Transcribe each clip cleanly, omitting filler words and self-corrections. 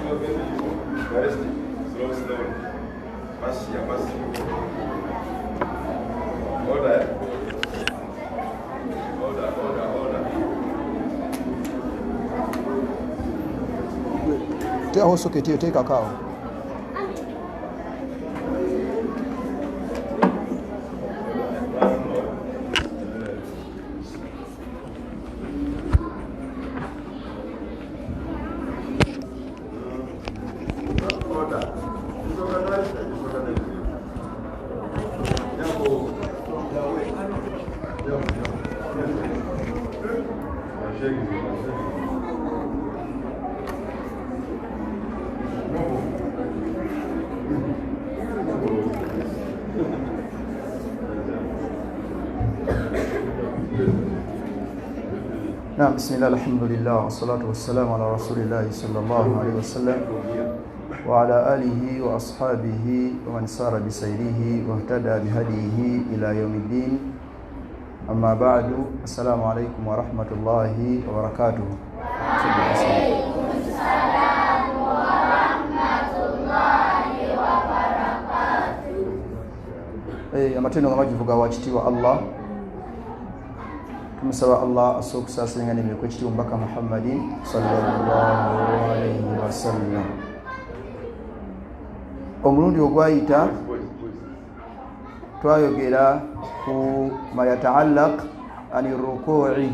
Tell also take a cow. نعم بسم الله الحمد لله والصلاة والسلام على رسول الله صلى الله عليه وسلم وعلى آله وأصحابه ومن سار بسيره واهتدى بهديه إلى يوم الدين أما بعد السلام عليكم ورحمة الله وبركاته. وعليكم السلام ورحمة الله وبركاته. Amatendo ngamajivuga wakitiwa Allah tumusaba Allah asokusasanga n'emiko ekitiwa mbaka Muhammadin sallallahu alayhi wa sallam. Omulundi ogwayita twayogera ku ma yataallaq ani ruku'i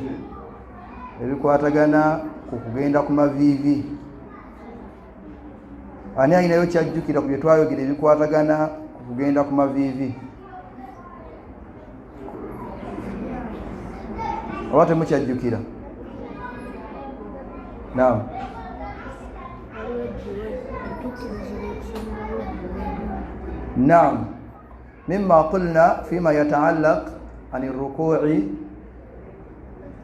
ebikwatagana ku kugenda ku mavivi. Ani ayinayo kyajjukira ku bye twayogera ebikwatagana ku kugenda ku mavivi? Awate mukyajjukira? Naam. نعم مما قلنا فيما يتعلق عن الركوع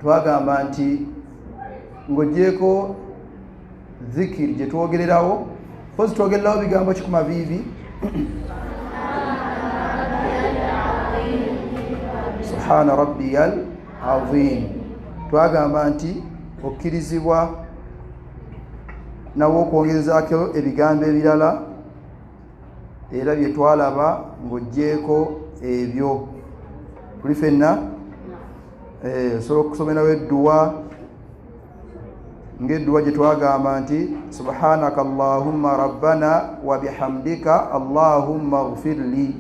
twagamba nti ngojeko zikiri je twogererawo pozi twogererawo bigambo kikuma vivi subhana rabbiyal azim. Twagamba nti okkirizibwa nawo okwongerezaako ebigambo ebirala era bye twalaba ng'oggyeko ebyo tuli ffenna osobola okusomerawo edduwa ng'edduwa gye twagamba nti subhanaka allahumma rabbana wa bihamdika allahumma ghfirli.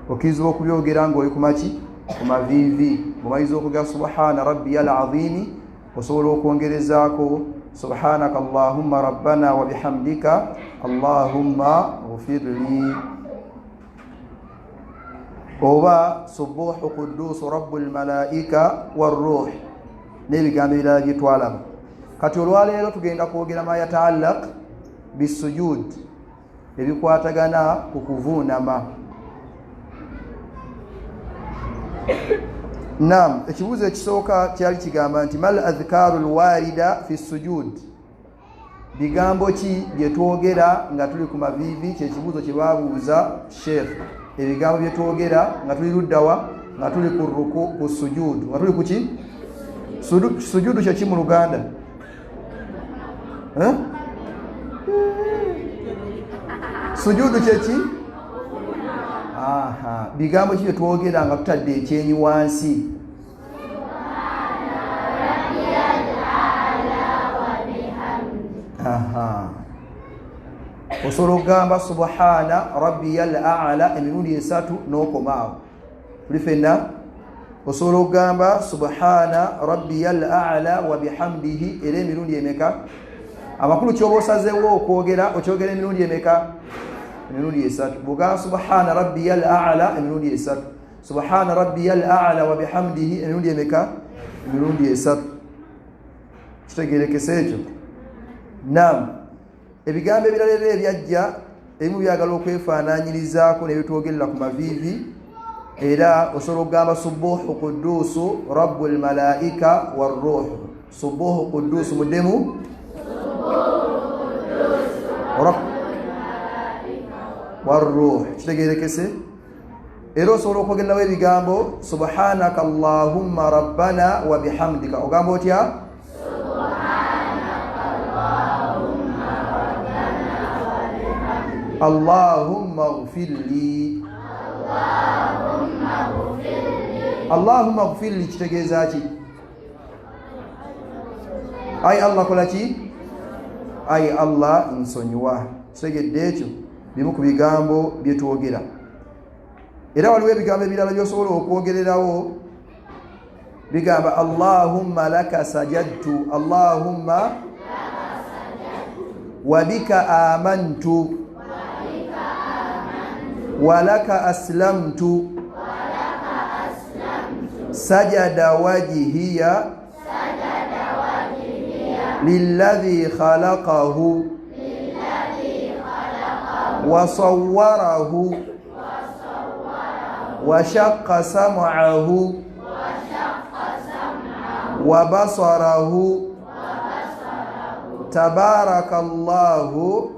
okkirizibwa okubyogera ng'oli ku maki ku mavivi mumayiza okuga subhana rabbiyal azimi osobola okwongerezaako subhanaka allahumma rabbana wa bihamdika allahumma ghfirli oba subuhu quddus rabbul malaika warruh n'ebigambo ebirala bye twalaba. Kati olwaleero tugenda kwogera ma yataallaq bisujud ebikwatagana ku kuvuunama. Naam, ekibuuzo ekisooka kyali kigamba nti mal adhkaru alwarida fi sujud, bigambo ki bye twogera nga tuli ku mavivi? Kyekibuuzo kye baabuuza Sheikh. Ebigambo bye twogera nga tuli luddawa? Nga tuli ku ruku ku sujud. Nga tuli ku ki? Sujudu kye ki mu Luganda? Sujudu kye ki? Aha, bigambo ki bye twogera nga tutadde ekyenyi wansi? Aha, osobola okugamba subhana rabbiyal a'la emirundi 3 n'okomaawo. Tuli ffenna? Osobola okugamba subhana rabbiyal a'la wa bihamdihi era emirundi emeka? Amakulu ky'oba osazeewo okwogera okyogera emirundi emeka? Emirundi 3. Bw'ogamba subhana rabbiyal a'la emirundi 3. Subhana rabbiyal a'la wa bihamdihi emirundi emeka? Emirundi 3. Kitegeerekese ekyo? Naam, ebigambo ebirala ebyajja ebimu byagala okwefaanaanyirizaako nebitwogerera ku mavivi era osobola okugamba subuhu qudusu rabbul malaika warruh. Subuhu qudusu muddemu warruh. Kitegeerekese? Era osobola okwogererawo ebigambo subhanaka allahumma rabbana wa bihamdika. Ogamba otya? Subhanaka Allahumma ighfirli. Allahumma ighfirli kitegeeza ki? Ai Allah kola ki? Ai Allah nsonyiwa. Kitegedde ekyo bimu ku bigambo bye twogera. Era waliwo ebigambo ebirala by'osobola okwogererawo bigamba Allahumma laka sajadtu, Allahumma wa bika amantu wa laka aslamtu sajada wajhiya lilladhi khalaqahu wa sawwarahu wa shaqqa sam'ahu wa basarahu tabarakallahu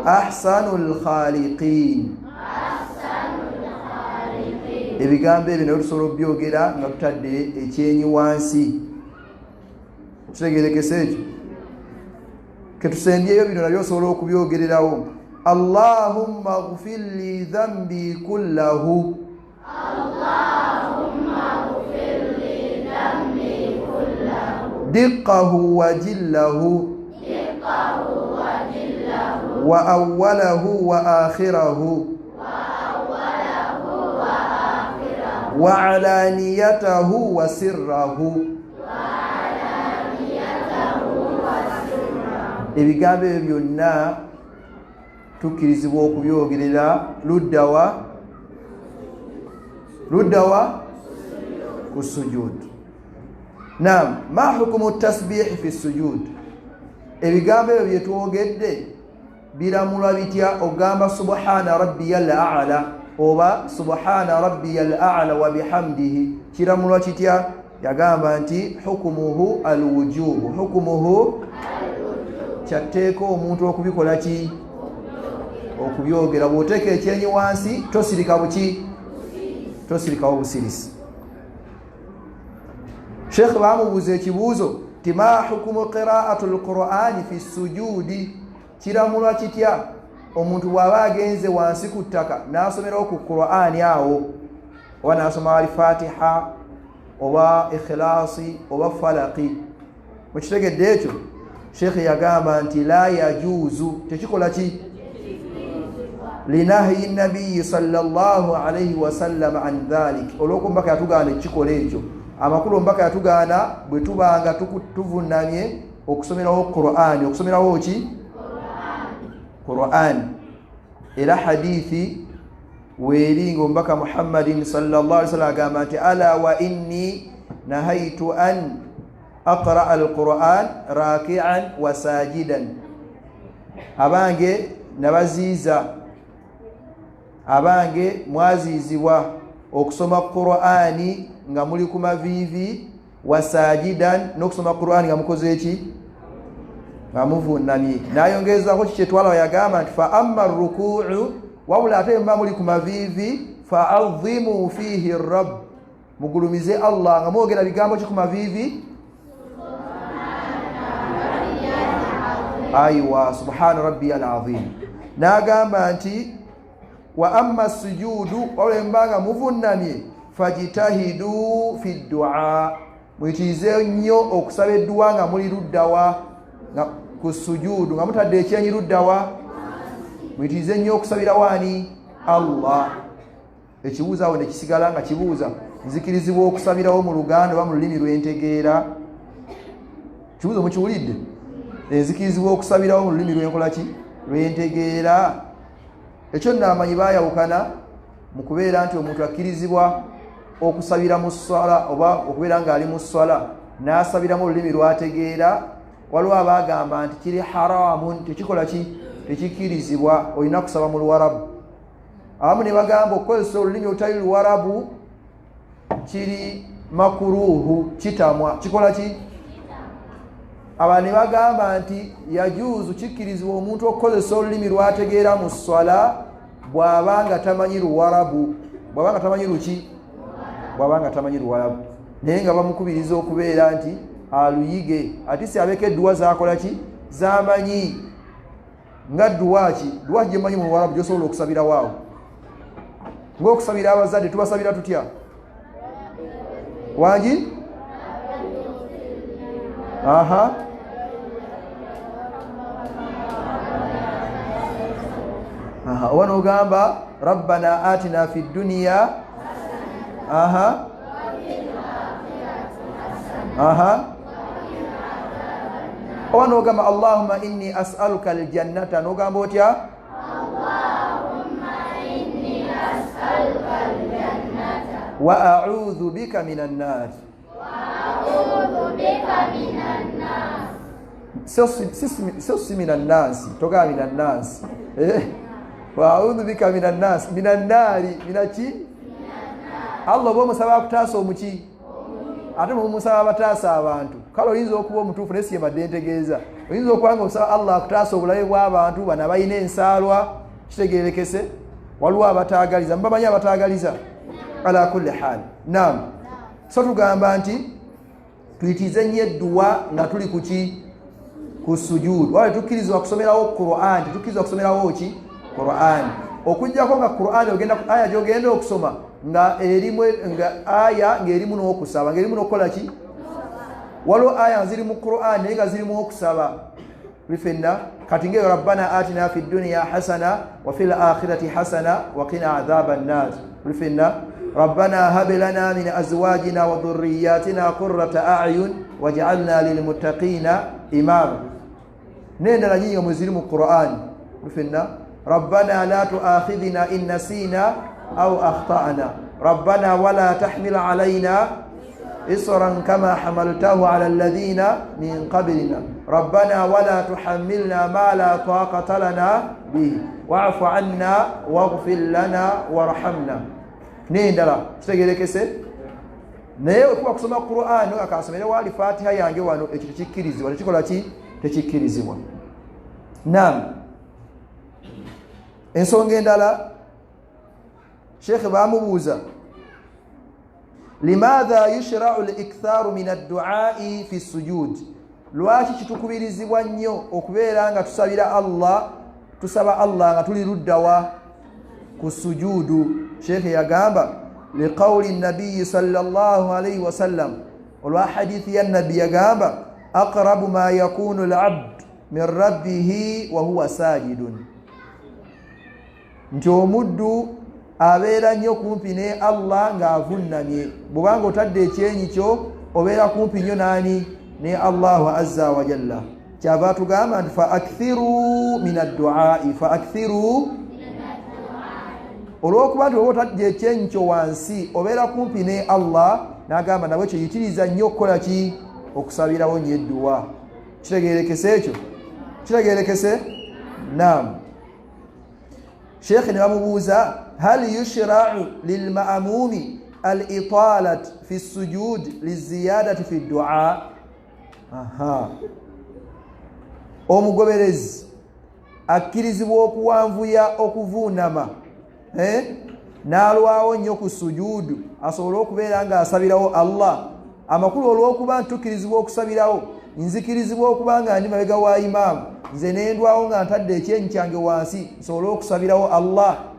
ahsanul khaliqin. Ebigambo ebyo nabyo tusobola okubyogera nga tutadde ekyenyi wansi. Kitegeerekese ekyo ketusembyeyo bino nabyo osobola okubyogererawo. Allahumma ighfir li dhanbi kullahu, diqqahu wa jillahu wa awwalahu wa akhirahu wa alaniyatahu wa sirrahu. Ebigambo ebyo byonna tukkirizibwa okubyogerera luddawa ku sujud. Naam, ma hukumu tasbih fi sujud? Ebigambo ebyo byetwogedde biramulwa bitya? Ogamba subhana rabbiyal a'la oba subhana rabbiyal a'la wa bihamdihi, kiramulwa kitya? Yagamba nti hukumuhu alwujubu, hukumuhu kyateeka omuntu okubikola ki? Okubyogera. Bw'oteeka ekyenyi wansi tosirika buki? Tosirikawo busirisi. Sheikh bamubuuza ekibuuzo ti ma hukumu qira'atul Qur'ani fi sujudi, kiramulwa kitya omuntu bw'aba agenze wansi ku ttaka n'asomerawo ku Qur'ani awo, oba n'asoma al-Fatiha oba Ikhlasi oba Falaqi? Mukitegedde ekyo? Sheikh yagamba nti la yajuzu, tekikola ki? Linahyi nabiyyi sallallahu alayhi wa sallam an dhalik, olw'okumbaka yatugaana ekikola ekyo. Amakulu mbaka yatugaana bwe tubanga tuvunamye okusomerawo Qur'ani, okusomerawo ki? Qur'ani. Era hadithi weeringa ombaka Muhammadin sallallahu alayhi wa sallam agamba nti ala wa inni nahaitu an aqra al-Qur'an raki'an wa sajidan. Abange nabaziiza, abange mwazizibwa okusoma Qur'ani nga muli ku mavivi, wa sajidan n'okusoma Qur'ani nga mukoze eki? Nga muvunnamye. N'ayongezaako kikyetwala yagamba nti fa amma ruku'u, wabula ate mba muli ku mavivi, fa azimu fihi rabb, mugulumize Allah nga mwogera bigambo ki ku mavivi? Aywa, subhana rabbiyal azim. N'agamba nti wa amma sujudu, wabula mbanga muvunnamye, fajitahidu fi du'a, mwitize nnyo okusaba edduwa nga muli luddawa nga ku sujudu, nga mutadde ekyenyi luddawa, mwitize nnyo okusabira wani? Allah. Ekibuuzo awo ne kisigala nga kibuuza nzikirizibwa okusabirawo mu Luganda oba mu lulimi lwentegeera? Kibuuzo mukiwulidde? Enzikirizibwa okusabirawo mu lulimi lwenkola ki? Lwentegeera. Ekyo naamanyi baayawukana mu kubeera nti omuntu akkirizibwa okusabira mu ssala oba okubeera ng'ali mu ssala n'asabira mu lulimi lwategeera. Waliwo abaagamba nti kiri haramun, tekikola ki? Tekikkirizibwa, olina kusaba mu Luwarabu. Abamu ne bagamba okukozesa olulimi olutali Luwarabu kiri makuruhu, kitamwa, kikola ki? Aba ne bagamba nti yajuzu, kikkirizibwa omuntu okukozesa olulimi lwategeera mu ssala bw'abanga tamanyi Luwarabu. Bw'abanga tamanyi luki? Bw'abanga tamanyi Luwarabu. Naye nga bamukubiriza okubeera nti aluyige, ati si abeka edduwa zakola ki? Zamanyi. nga duwaaki gye mmanyi mu Buwarabu gy'osobola okusabira waawo ng'okusabira abazadde tubasabira tutya wangi aha oba n'ogamba rabbana atina fi dduniya aha oba n'ogamba allahumma inni as'aluka aljannata n'ogamba otya wa a'udhu bika minan nar si minan nas toga minan nas wa a'udhu bika minan nas minan nari minaki Allah bo musaba akutaasa omuki ate mu musaba abataasa abantu kale oyinza okuba omutuufu naye si yabadde ntegeeza oyinza okuba nga osaba Allah akutaasa obulabe bw'abantu bana balina ensaalwa kitegeerekese waliwo abataagaliza mubamanyi abataagaliza ala kulli hal naam so tugamba nti tuyitize nnyo edduwa nga tuli kuki ku sujud wale tukkirizibwa kusomerawo Qur'an tukkirizibwa kusomerawo ki Qur'an okujjako nga Qur'an ogenda aya gy'ogenda okusoma nga erimu nga aya ng'erimu n'okusaba ng'erimu n'okukola ki waliwo aya ziri mu Qur'an naye nga zirimu okusaba bifenna kati ngeyo rabbana atina fi dunya hasana wa fil akhirati hasana wa qina adhaban nar bifenna rabbana hab lana min azwajina wa dhurriyyatina qurrata a'yun waj'alna lil muttaqina imama nenda nyingi mu ziri mu Qur'an bifenna rabbana la tu'akhidhna in nasina aw akhtana rabbana wala tahmil alayna إصرا كما حملته على الذين من قبلنا ربنا ولا تحملنا ما لا طاقة لنا به واعف عنا واغفر لنا وارحمنا نيندلا kitegerekese naye okuba kusoma Qur'an akasomera wali Fatiha yange wano ekyo kikkirizibwa tekikola ki tekikkirizibwa naam ensonga endala Sheikh bamubuuza limadha yushra'u al-iktharu min ad-du'a'i fi as-sujud lwaki kitukubirizibwa nnyo okubeera nga tusaba Allah nga tuli luddawa ku sujudu Sheikh yagamba liqawli an-nabiy sallallahu alayhi wa sallam olwa hadithi ya nabi yagamba aqrabu ma yakunu al-'abd min rabbih wa huwa sajidun nti omuddu abeera nnyo kumpi ne Allah ng'avunnamye bw'obanga otadde ekyenyi kyo obeera kumpi nnyo naani ne Allahu azza wa jalla kyava tugamba nti fa akthiru min ad-du'a'i fa akthiru olw'okuba nti oba otadde ekyenyi kyo wansi obeera kumpi ne Allah n'agamba nabwe kyo yitiriza nnyo okukola ki okusabirawo nnyo edduwa kitegeerekese ekyo kitegeerekese naam Sheikh ne bamubuuza hal yushra'u lilma'mumi al-italat fi as-sujud liziyadati fi ad-du'a omugoberezi akkirizibwa okuwanvuya okuvuunama n'alwawo nnyo ku sujudu asobole okubeera nga asabirawo Allah amakulu olw'okuba ntukkirizibwa okusabirawo nzikirizibwa okuba nga ndi mabega wa imaamu nze nendwawo nga ntadde ekyenyi kyange wansi nsobole okusabirawo Allah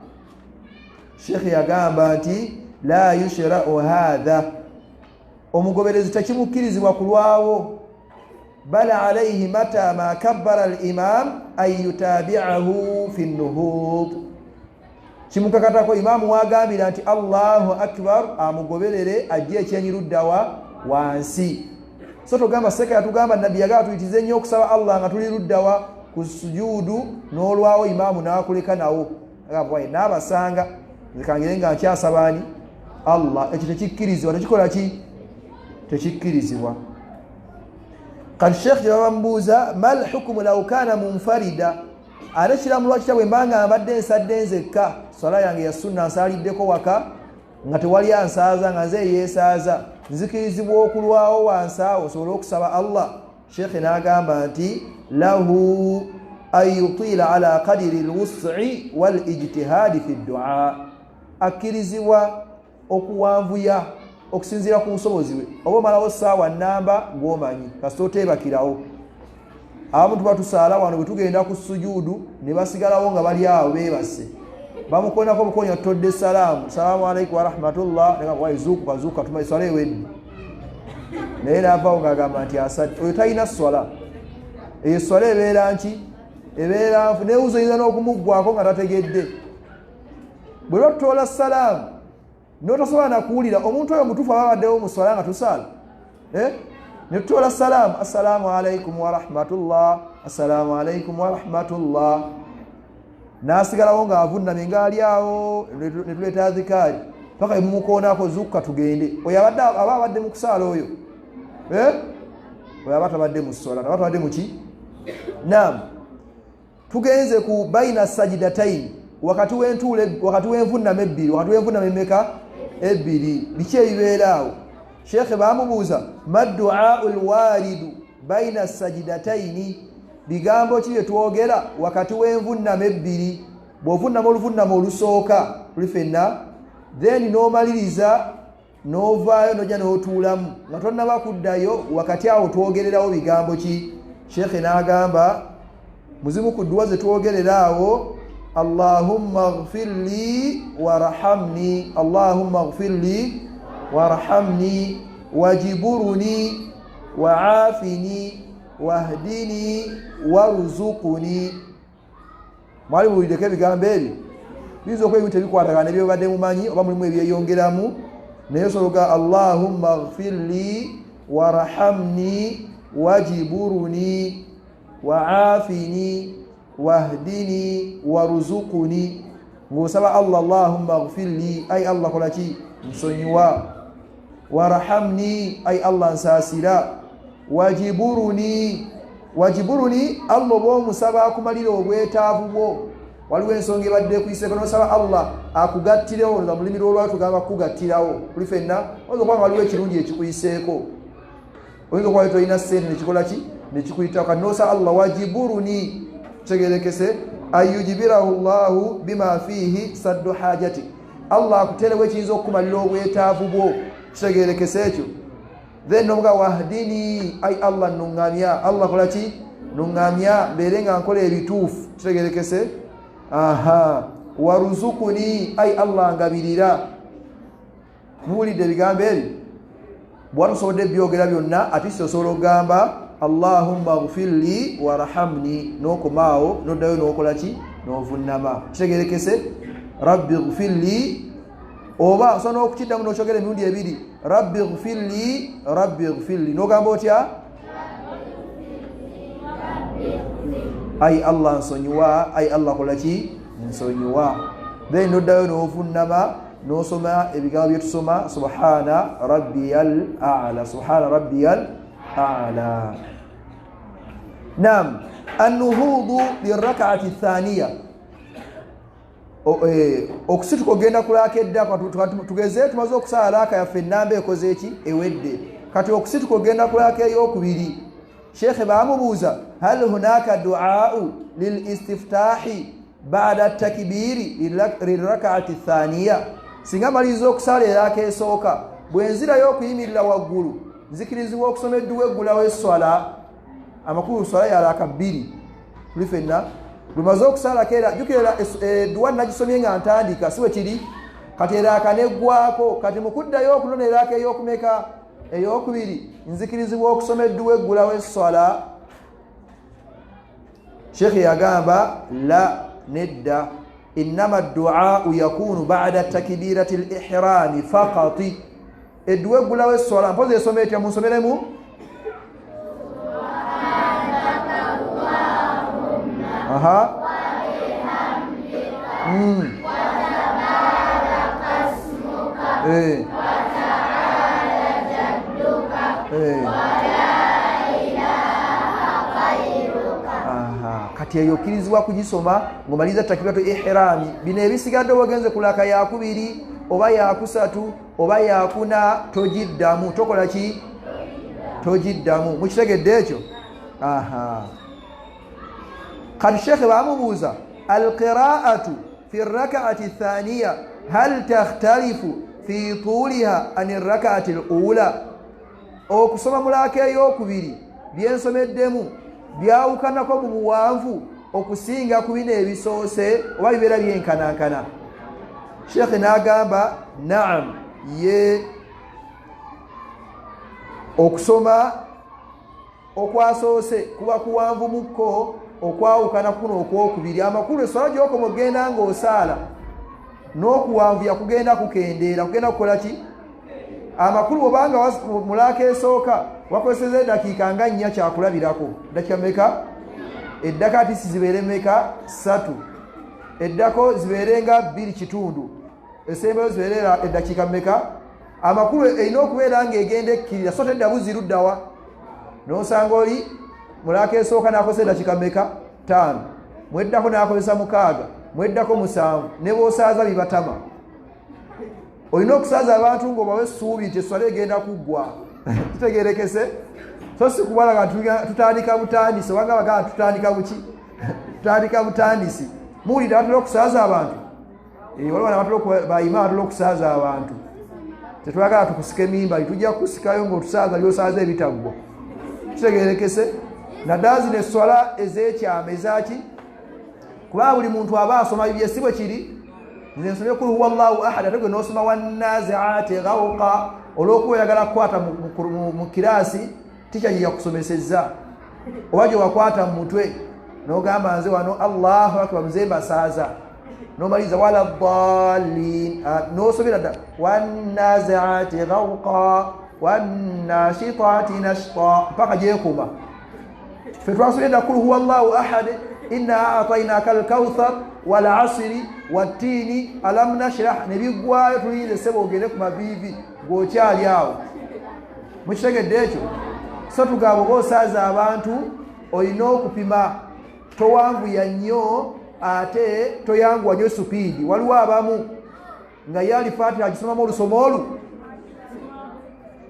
Sheikh yagamba nti la yushra'u hadha omugoberezi tekimukkirizibwa kulwawo bala alayhi mata ma kabbara al-imam ay yutabi'ahu fi an-nuhud kimukakatako imaamu wagambira nti Allahu akbar amugoberere ajje ekyenyi luddawa wansi so tugamba seka yatugamba nabi yagaba tuyitize nnyo okusaba Allah nga tuli luddawa ku sujudu n'olwawo imaamu n'akuleka nawo agamba wayi n'abasanga zikangire nga nkyasabani Allah ekyo tekikkirizibwa tekikola ki tekikkirizibwa kati Sheikh jabamubuuza mal hukmu law kana munfarida ate kiramu lwaki tabwe mbanga mbadde nsadde nzekka swala yange ya sunna nsaliddeko waka nga tewali ansaaza nga nze yeesaaza nzikirizibwa okulwawo wansaawo osobole okusaba Allah Sheikh n'agamba nti lahu an yutila ala qadiri al-wus'i wal-ijtihadi fi ad-du'a akkirizibwa okuwanvuya okusinziira ku busobozi bwe oba omalawo ssaawa nnamba ng'omanyi kasita oteebakirawo abamu tuba tusaala wano bwe tugenda ku sujuudu ne basigalawo nga bali awo beebase bamukonako bukonya tutodde salaamu salaamu alaikum warahmatullah zuuka tumaye swala ewedde naye naavaawo ng'agamba nti asadde oyo talina swala eyo swala ebeera nki ebeera nfu neewuzo oyinza n'okumuggwako nga tategedde bwe lwa tutoola salaamu n'otosobola nakuwulira omuntu oyo mutuufu aba abaddewo mu swala nga tusaala ne tutoola salaamu assalaamu alaikum warahmatullah assalaamu alaikum warahmatullah n'asigalawo ng'avunnamye ng'ali awo ne tuleeta adhikaari paka emumukoonako zuuka tugende oyo aba abadde mu kusaala oyo oyo aba tabadde mu swala aba tabadde mu ki naam tugenze ku baina sajidataini wakati w'envunnama ebbiri wakati w'envunnama emeka ebbiri biki ebibeera awo sheekhe baamubuuza madduau lwaridu baina sajidataini bigambo ki bye twogera wakati w'envunnama ebbiri bw'ovunnama oluvunnama olusooka tuli fenna then n'omaliriza n'ovaayo n'ojja n'otuulamu nga tonnaba kuddayo wakati awo twogererawo bigambo ki sheekhe n'agamba muzimu ku dduwa ze twogerera awo allahumma ghfir li warhamni allahumma ghfir li warhamni wajiburuni waafini wahdini warzuquni mwali buwuliddeko ebigambo ebyo biyinza okuba ebimu tebikwatagana nebyo badde mumanyi oba mulimu ebyeyongeramu naye osologa allahumma ghfir li warhamni wajiburuni waafini wahdini warzuquni ng'osaba allah allahumma ghfir li ay allah kolaki nsonyiwa warhamni ay allah nsaasira wajiburuni allah oba omusaba akumalira obwetaavu bwo waliwo ensonga ebadde ekuyiseko nosaba allah akugattirewo nga mulimi lwolwali tugamba kugattirawo kuli fenna oyinza okuba nga waliwo ekirungi ekikuyiseeko oyinza okuba tolina sente nekikola ki nekikuyitako kati nosaba allah wajiburuni kitegerekese ayujibirahu llahu bima fihi saddu hajati allah akuterewo ekiyinza okukumalira obwetaavu bwo kitegerekese ekyo then nomuga wahdini ay allah nuŋŋamya allah kola ki nuŋŋamya mbeere nga nkola ebituufu kitegerekese aha waruzukuni ay allah ngabirira muwulidde ebigambo ebyo bwatusobodde byogera byonna ate osobola okugamba allahumma ghfir li warhamni nokomaawo noddayo nokola ki novunnama kitegerekese rabbi ghfir li oba osobola n'okukiddamu nokyogera emirundi ebiri rabbi ghfir li nogamba otya ay allah nsonyiwa ay allah kolaki nsonyiwa then noddayo novunnama nosoma ebigambo byetusoma subhana rabbiyal a'la subhana rabbiyal a'la nam annuhudu lirak'ati thaniya okusituka ogenda kulaka edda tugeze tumaze okusala laka yaffe enamba ekoze eki ewedde kati okusituka ogenda kulaka eyokubiri sheekhe baamubuuza hal hunaka duau lilistiftahi bada takbiri lirak'ati thaniya singa maliriza okusala eraka esooka bwenzirayo okuyimirira waggulu nzikirizibwa okusoma edduwa eggulawo eswala amakulu swala yalaka bbiri tuli fenna lumaze okusala kera jukira edduwa nagisomye nga ntandika siwe kiri kati eraka neggwako kati mukuddayo okunona eraka eyokumeka eyokubiri nzikirizibwa okusoma edduwa eggulawo eswala sheekhe yagamba la nedda innama adduau yakunu bada takbirati lihrami fakati edduwa eggulawo eswala mpozi esoma etya munsomeremu aha kati eyo okkirizibwa kugisoma ng'omaliriza takbiratu ihrami bino ebisigadde obagenze kulaka yakubiri oba yakusatu oba yakuna togiddamu tokola ki togiddamu mukitegedde ekyo kati sheekhe baamubuuza alqira'atu fi rak'ati thaniya hal takhtalifu fi tuuliha ani rak'ati alula okusoma mulaka eyokubiri byensomeddemu byawukanako mu buwanvu okusinga ku bino ebisoose oba bibeera byenkanankana? Sheekh n'agamba naam, ye okusoma okwasoose kuba kuwanvu mukko okwawukana kuno okwokubiri. Amakulu eswala gy'okoma ogenda ng'osaala n'okuwanvu yakugenda kukendeera kugenda kukola ki? Amakulu obanga mulaaka esooka wakozeseza eddakiika nga 4 kyakulabirako. Eddakiika meka? Eddaka ati zibeere meka? 3. Eddako zibeere nga 2 kitundu. Esembeyo zibeere eddakiika meka? Amakulu erina okubeera ng'egenda ekkirira, so tedda buziruddawa. N'osanga oli mulaaka esooka n'akozesa eddakiika meka? 5. Mweddako n'akozesa 6, mweddako 7, ne b'osaaza bibatama. Olina okusaaza abantu ng'obawe essuubi nti esswala egenda kuggwa. Kitegeerekese? So si kubalaga tutandika butandisi, obanga bagamba tutandika buki? Tutandika butandisi. Muwulira batera okusaaza abantu? Waliwo bayima batera okusaaza abantu. Tetwagala tukusike mimbali, tujja kukusikayo ng'otusaaza by'osaaza ebitaggwa. Kitegeerekese? Naddala zino esswala ez'ekyama ezaki? Kuba buli muntu aba asoma bibye si bwe kiri. Nze nsomye kul huwa Allahu ahad, ate gwe n'osoma wannazi'aati ghawqa, olw'okuba oyagala kukwata mu kiraasi tica gye yakusomesezza oba gye wakwata mu mutwe n'ogamba nze wano Allahu akbar nze mbasaaza, n'omaliza wala ddaalliin, n'osomera ddala wannazi'aati ghawqa wannashitaati nashta mpaka gyekuma. Ffe twasomye dda kul huwa Allahu ahad, inna a'tainaka al-kawthar wal asri wattiini alam nashrah, ne biggwayo tuyinza sebo ogende ku maviivi ng'okyali awo. Mukitegedde ekyo? So tugamba oba osaaza abantu olina okupima, towanvuya nnyo ate toyanguwa nnyo supiidi. Waliwo abamu nga ye alifaatiha agisomamu olusomo olu.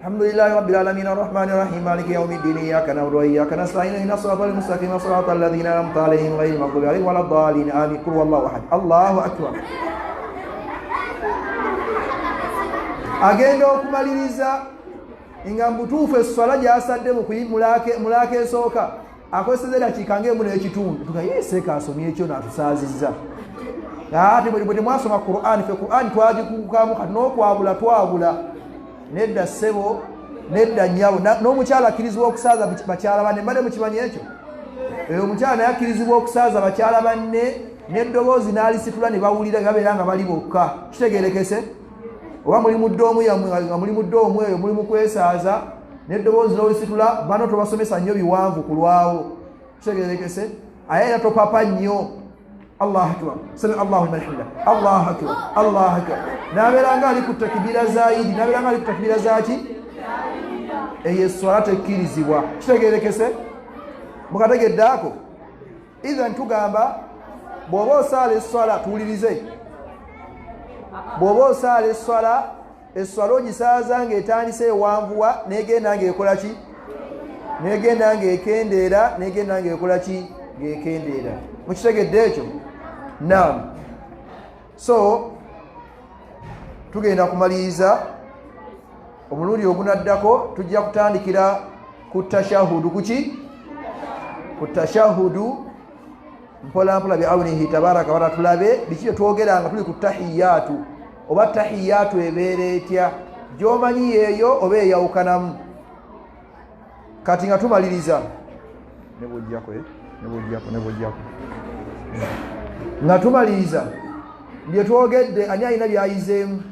Alhamdulillahi rabbil alamin arrahmanir rahim maliki yawmiddin iyyaka na'budu wa iyyaka nasta'in ihdinas siratal mustaqim siratal ladzina an'amta alaihim ghayril maghdubi alaihim waladdallin amin. Qul huwallahu ahad. Allahu akbar. Agenda okumaliriza nga mbutuufu esswala gy'asadde mulaaka esooka akozeseza eddakiika ng'emu n'ekitundu. Tuga yeeseeka asomye ekyo n'atusaazizza. Ate bwe temwasoma Qur'an, ffe Qur'an twagikuukamu kati n'okwabula twabula. Nedda ssebo, nedda nnyabo. N'omukyala akkirizibwa okusaaza bakyala banne, mbadde mukimanyi ekyo? Omukyala naye akkirizibwa okusaaza bakyala banne n'eddoboozi n'alisitula ne bawulira ne babeera nga bali bokka. Kitegeerekese? Oba muli mu ddoomu yammwe nga muli mu ddoomu eyo muli mu kwesaaza n'eddoboozi n'olisitula, bano tobasomesa nnyo biwanvu ku lwawo. Kitegeerekese? Aye era topapa nnyo. Allahu akbar, sami Allahu liman hamidah, Allahu akbar, Allahu akbar. N'abeera nga ali ku takbira zaidi, n'abeera nga ali ku takbira zaki? Eyo esswala tekkirizibwa. Kitegeerekese? Mukategedde ako? Idhan tugamba bw'oba osaala esswala, tuwulirize, bw'oba osaala esswala ogisaaza ng'etandise ewanvuwa n'egenda ng'ekola ki? N'egenda ng'ekendeera, n'egenda ng'ekola ki? Ng'ekendeera. Mukitegedde ekyo? Naam. So tugenda kumaliriza omulundi ogunaddako, tujja kutandikira ku tashahudu. Kuki? Ku tashahudu mpola mpola bi awnihi tabaraka wa tulabe biki bye twogera nga tuli ku tahiyatu, oba tahiyatu ebeera etya, gy'omanyi yeeyo oba eyawukanamu. Kati nga tumaliriza nebwojjako nga tumaliriza bye twogedde, ani alina byayizeemu?